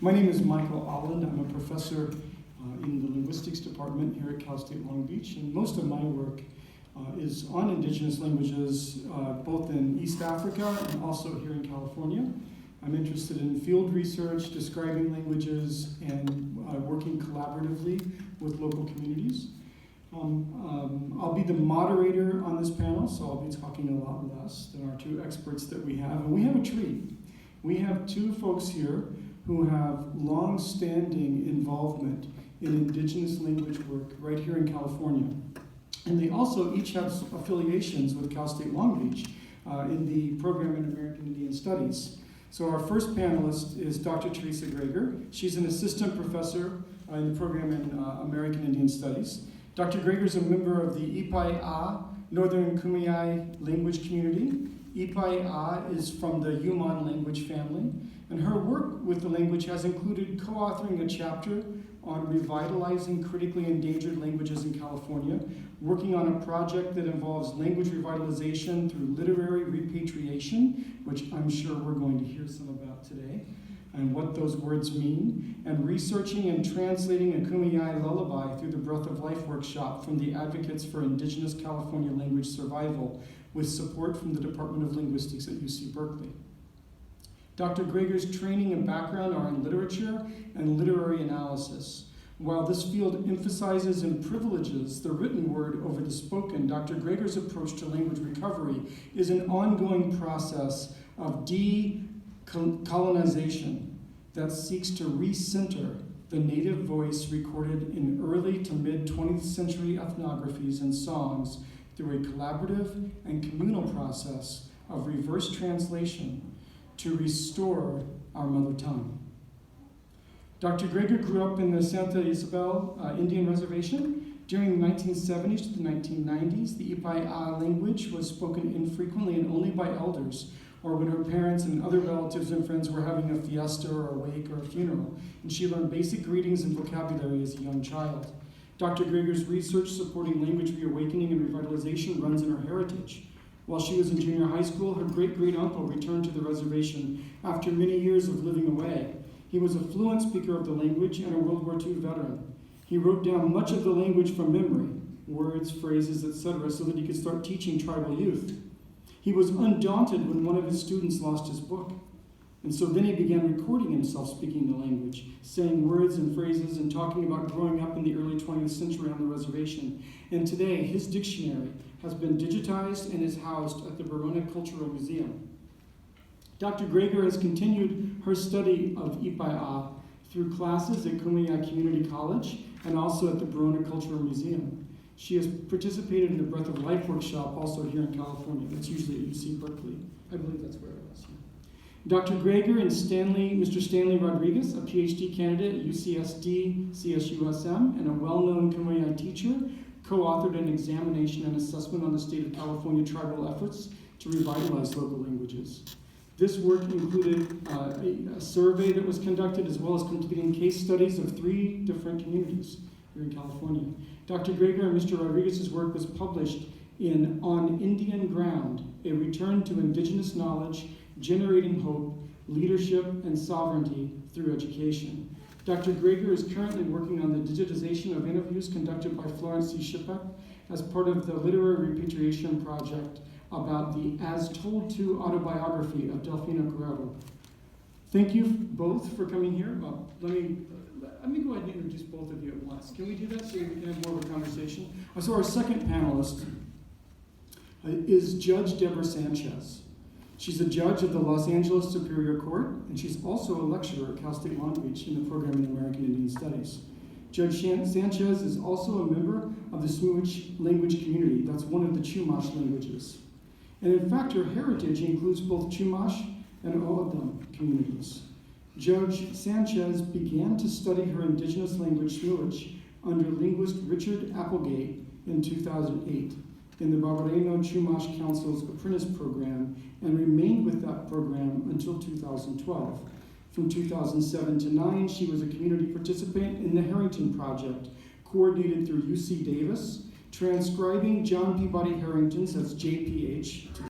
My name is Michael Alland. I'm a professor in the linguistics department here at Cal State Long Beach, and most of my work is on indigenous languages, both in East Africa and also here in California. I'm interested in field research, describing languages, and working collaboratively with local communities. I'll be the moderator on this panel, so I'll be talking a lot less than our two experts that we have. And we have a treat. We have two folks here who have long-standing involvement in indigenous language work right here in California. And they also each have affiliations with Cal State Long Beach in the program in American Indian Studies. So our first panelist is Dr. Teresa Greger. She's an assistant professor in the program in American Indian Studies. Dr. Greger is a member of the Ipai-A Northern Kumeyaay language community. Ipai-A is from the Yuman language family, and her work with the language has included co-authoring a chapter on revitalizing critically endangered languages in California, working on a project that involves language revitalization through literary repatriation, which I'm sure we're going to hear some about today, and what those words mean, and researching and translating a Kumeyaay lullaby through the Breath of Life workshop from the Advocates for Indigenous California Language Survival, with support from the Department of Linguistics at UC Berkeley. Dr. Greger's training and background are in literature and literary analysis. While this field emphasizes and privileges the written word over the spoken, Dr. Greger's approach to language recovery is an ongoing process of decolonization that seeks to recenter the native voice recorded in early to mid-20th century ethnographies and songs through a collaborative and communal process of reverse translation to restore our mother tongue. Dr. Greger grew up in the Santa Isabel Indian Reservation. During the 1970s to the 1990s, the Ipai-A language was spoken infrequently and only by elders, or when her parents and other relatives and friends were having a fiesta or a wake or a funeral, and she learned basic greetings and vocabulary as a young child. Dr. Greger's research supporting language reawakening and revitalization runs in her heritage. While she was in junior high school, her great-great-uncle returned to the reservation after many years of living away. He was a fluent speaker of the language and a World War II veteran. He wrote down much of the language from memory, words, phrases, etc., so that he could start teaching tribal youth. He was undaunted when one of his students lost his book. And so then he began recording himself speaking the language, saying words and phrases and talking about growing up in the early 20th century on the reservation. And today, his dictionary has been digitized and is housed at the Verona Cultural Museum. Dr. Greger has continued her study of Ipai-A through classes at Kumeyaay Community College and also at the Verona Cultural Museum. She has participated in the Breath of Life workshop also here in California. That's usually at UC Berkeley. I believe that's where it was. Dr. Greger and Mr. Stanley Rodriguez, a PhD candidate at UCSD, CSUSM, and a well-known Kumeyaay teacher, co-authored an examination and assessment on the state of California tribal efforts to revitalize local languages. This work included a survey that was conducted, as well as completing case studies of 3 different communities here in California. Dr. Greger and Mr. Rodriguez's work was published in On Indian Ground, A Return to Indigenous Knowledge, Generating Hope, Leadership, and Sovereignty Through Education. Dr. Greger is currently working on the digitization of interviews conducted by Florence C. Shipek as part of the Literary Repatriation Project about the As Told To autobiography of Delfino Guerrero. Thank you both for coming here. Well, let me go ahead and introduce both of you at once. Can we do that so we can have more of a conversation? So our second panelist is Judge Deborah Sanchez. She's a judge of the Los Angeles Superior Court, and she's also a lecturer at Cal State Long Beach in the program in American Indian Studies. Judge Sanchez is also a member of the Smuish language community. That's one of the Chumash languages. And in fact, her heritage includes both Chumash and O'odham communities. Judge Sanchez began to study her indigenous language Smuish under linguist Richard Applegate in 2008 in the Barbareno Chumash Council's apprentice program and remained with that program until 2012. From 2007 to 2009, she was a community participant in the Harrington Project, coordinated through UC Davis, transcribing John Peabody Harrington's, that's JPH,